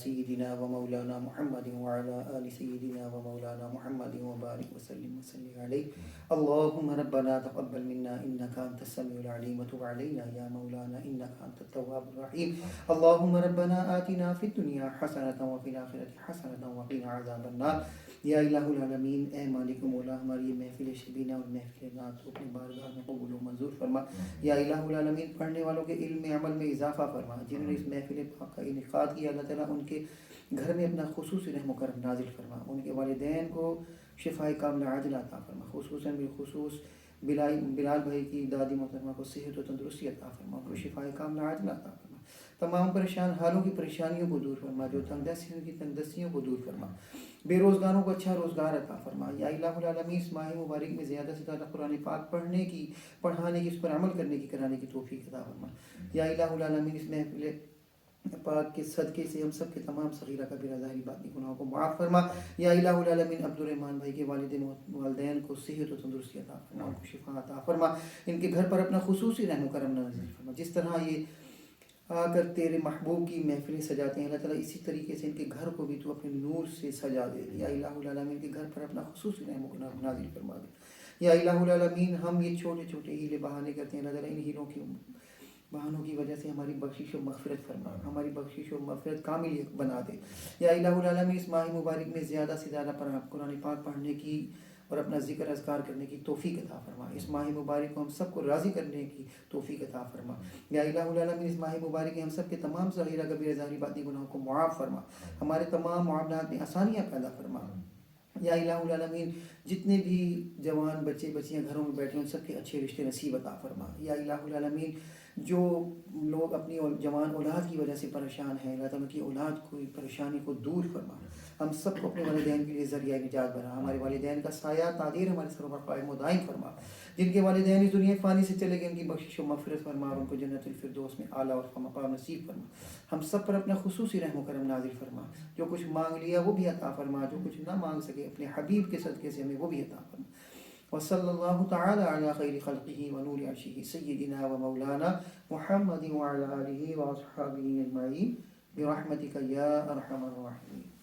سيدنا ومولانا محمد وعلى آل سيدنا ومولانا محمد وبارك وسلم وسلم عليه. اللهم ربنا تقبل منا إنك أنت السميع العليم وتب علينا يا مولانا إنك أنت التواب الرحيم. اللهم ربنا آتنا في الدنيا حسنة وفي الآخرة حسنة وقنا عذاب النار. یا الہ العالمین، اے مالک و مولا، ہماری محفل شبینہ اور محفل نعت کو اپنی بارگاہ میں قبول و منظور فرما. یا الہ العالمین، پڑھنے والوں کے علم میں عمل میں اضافہ فرما. جنہوں نے اس محفل پاک کا انعقاد کیا، اللہ تعالیٰ ان کے گھر میں اپنا خصوصی رحم و کرم نازل فرما. ان کے والدین کو شفائے کاملہ عاجلہ عطا فرما. خصوصاً بالخصوص بلال بھائی کی دادی محترمہ کو صحت و تندرستی عطا فرما. ان کو شفائے کاملہ عاجلہ عطا فرما. تمام پریشان حالوں کی پریشانیوں کو دور فرما. جو تنگ دست ہیں ان کی تنگ دستیوں کو دور فرما. بے روزگاروں کو اچھا روزگار عطا فرما. یا الہ العالمین، اس ماہ مبارک میں زیادہ سے زیادہ قرآن پاک پڑھنے کی، پڑھانے کی، اس پر عمل کرنے کی، کرانے کی توفیق عطا فرما. یا الہ العالمین، اس محفل پاک کے صدقے سے ہم سب کے تمام صغیرہ کبیرہ ظاہری باطنی گناہوں کو معاف فرما. یا الہ العالمین، عبدالرحمن بھائی کے والدین کو صحت و تندرستی عطا فرما. ان کو شفا عطا فرما. ان کے گھر پر اپنا خصوصی رحم و کرم نازل فرما. جس طرح یہ آ کر تیرے محبوب کی محفلیں سجاتے ہیں، اللہ تعالیٰ اسی طریقے سے ان کے گھر کو بھی تو اپنے نور سے سجا دے. یا الہ العالمین، کے گھر پر اپنا خصوصی رحم و کرم نازل فرما دے. یا الہ العالمین، ہم یہ چھوٹے چھوٹے ہیلے بہانے کرتے ہیں، اللہ تعالیٰ ان ہیلوں کی بہانوں کی وجہ سے ہماری بخشش و مغفرت فرما. ہماری بخشش و مغفرت کامل بنا دے. یا الہ العالمین، اس ماہ مبارک میں زیادہ سے زیادہ قرآن پاک پڑھنے کی اور اپنا ذکر اذکار کرنے کی توفیق عطا فرما. اس ماہ مبارک کو ہم سب کو راضی کرنے کی توفیق عطا فرما. یا الہ العالمین، اس ماہ مبارک میں ہم سب کے تمام صغیرہ کبیرہ ظاہری باطنی گناہوں کو معاف فرما. ہمارے تمام معاملات میں آسانیاں پیدا فرما. یا الہ العالمین، جتنے بھی جوان بچے بچیاں گھروں میں بیٹھے ہیں ان سب کے اچھے رشتے نصیب عطا فرما. یا الہ العالمین، جو لوگ اپنی جوان اولاد کی وجہ سے پریشان ہیں، اللہ تعالیٰ کی اولاد کو پریشانی کو دور فرما. ہم سب کو اپنے والدین کے لیے ذریعہ نجات بنا. ہمارے والدین کا سایہ تعدیر ہمارے سروں پر قائم و دائم فرما. جن کے والدین اس دنیا فانی سے چلے گئے، ان کی بخشش و مغفرت فرما اور ان کو جنت الفردوس میں اعلیٰ اور مقام نصیب فرما. ہم سب پر اپنا خصوصی رحم و کرم نازل فرما. جو کچھ مانگ لیا وہ بھی عطا فرما. جو کچھ نہ مانگ سکے اپنے حبیب کے صدقے سے ہمیں وہ بھی عطا فرما. وصلی اللہ تعالی علی خیر خلقہ ونور عرشہ سیدنا و مولانا محمد وعلی آلہ واصحابہ اجمعین برحمتک یا ارحم الراحمین.